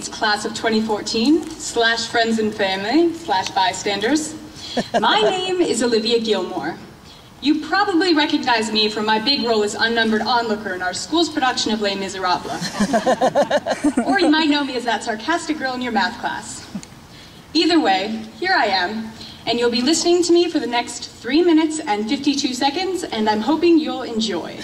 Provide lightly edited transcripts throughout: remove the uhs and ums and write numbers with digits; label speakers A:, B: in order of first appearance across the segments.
A: Greetings, class of 2014, / friends and family, / bystanders. My name is Olivia Gilmore. You probably recognize me from my big role as unnumbered onlooker in our school's production of Les Miserables. Or you might know me as that sarcastic girl in your math class. Either way, here I am, and you'll be listening to me for the next 3 minutes and 52 seconds, and I'm hoping you'll enjoy.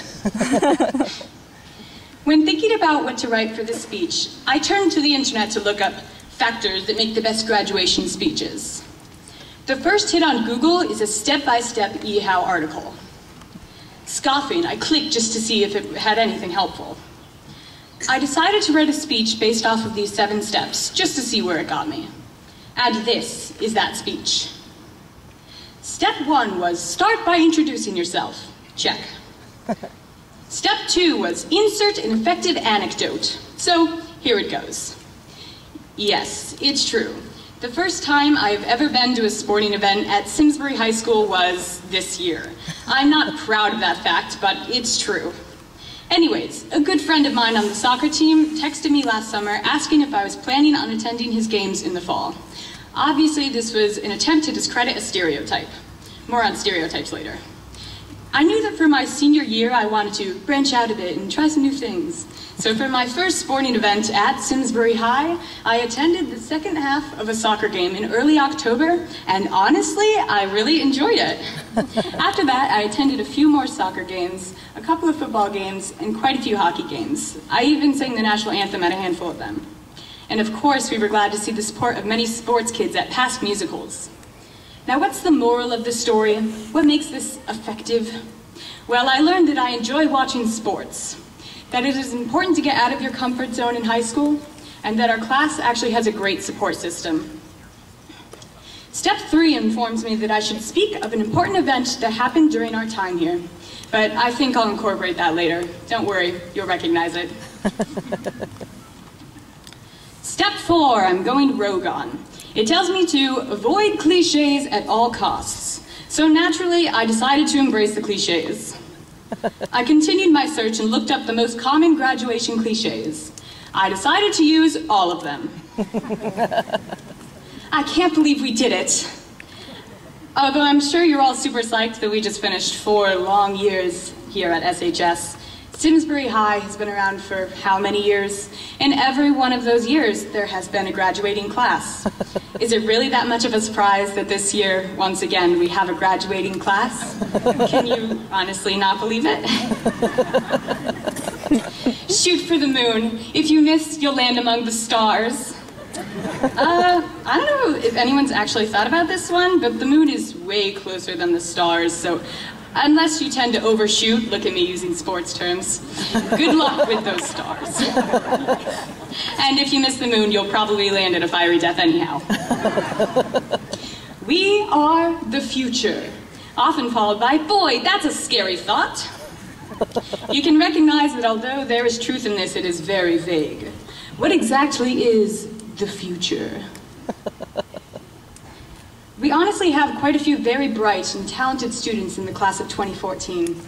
A: When thinking about what to write for this speech, I turned to the internet to look up factors that make the best graduation speeches. The first hit on Google is a step-by-step eHow article. Scoffing, I clicked just to see if it had anything helpful. I decided to write a speech based off of these 7 steps, just to see where it got me. And this is that speech. Step 1 was start by introducing yourself. Check. Step 2 was insert an effective anecdote. So here it goes. Yes, it's true. The first time I've ever been to a sporting event at Simsbury High School was this year. I'm not proud of that fact, but it's true. Anyways, a good friend of mine on the soccer team texted me last summer asking if I was planning on attending his games in the fall. Obviously, this was an attempt to discredit a stereotype. More on stereotypes later. I knew that for my senior year, I wanted to branch out a bit and try some new things. So for my first sporting event at Simsbury High, I attended the second half of a soccer game in early October, and honestly, I really enjoyed it. After that, I attended a few more soccer games, a couple of football games, and quite a few hockey games. I even sang the national anthem at a handful of them. And of course, we were glad to see the support of many sports kids at past musicals. Now, what's the moral of the story? What makes this effective? Well, I learned that I enjoy watching sports, that it is important to get out of your comfort zone in high school, and that our class actually has a great support system. Step 3 informs me that I should speak of an important event that happened during our time here, but I think I'll incorporate that later. Don't worry, you'll recognize it. Step 4, I'm going rogue on. It tells me to avoid cliches at all costs. So naturally, I decided to embrace the cliches. I continued my search and looked up the most common graduation cliches. I decided to use all of them. I can't believe we did it. Although I'm sure you're all super psyched that we just finished 4 long years here at SHS. Simsbury High has been around for how many years? In every one of those years, there has been a graduating class. Is it really that much of a surprise that this year, once again, we have a graduating class? Can you honestly not believe it? Shoot for the moon. If you miss, you'll land among the stars. I don't know if anyone's actually thought about this one, but the moon is way closer than the stars, so unless you tend to overshoot, look at me using sports terms, good luck with those stars. And if you miss the moon, you'll probably land at a fiery death anyhow. We are the future, often followed by, boy, that's a scary thought. You can recognize that although there is truth in this, it is very vague. What exactly is the future? We honestly have quite a few very bright and talented students in the class of 2014.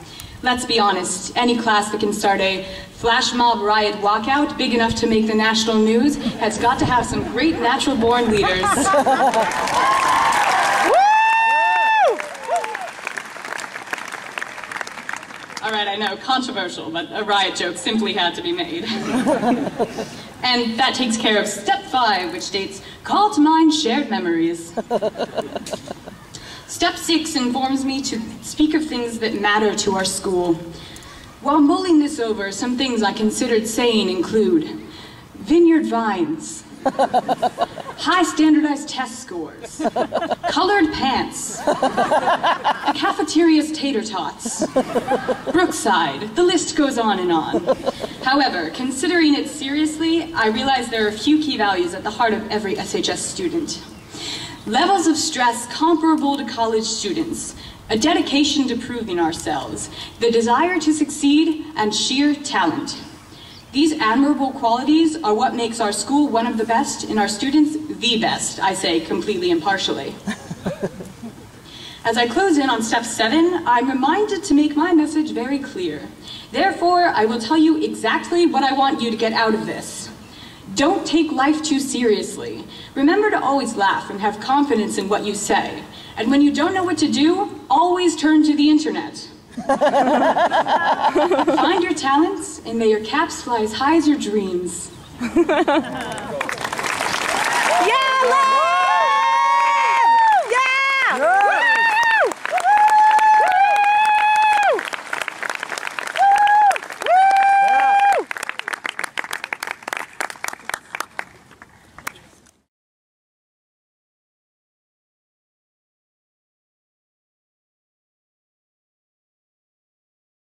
A: Let's be honest, any class that can start a flash mob riot walkout big enough to make the national news has got to have some great natural-born leaders. All right, I know, controversial, but a riot joke simply had to be made. And that takes care of step 5, which states, call to mind shared memories. Step 6 informs me to speak of things that matter to our school. While mulling this over, some things I considered saying include vineyard vines, high standardized test scores, colored pants, the cafeteria's tater tots, Brookside, the list goes on and on. However, considering it seriously, I realize there are a few key values at the heart of every SHS student. Levels of stress comparable to college students, a dedication to proving ourselves, the desire to succeed, and sheer talent. These admirable qualities are what makes our school one of the best and our students the best, I say completely impartially. As I close in on step 7, I'm reminded to make my message very clear. Therefore, I will tell you exactly what I want you to get out of this. Don't take life too seriously. Remember to always laugh and have confidence in what you say. And when you don't know what to do, always turn to the internet. Find your talents, and may your caps fly as high as your dreams.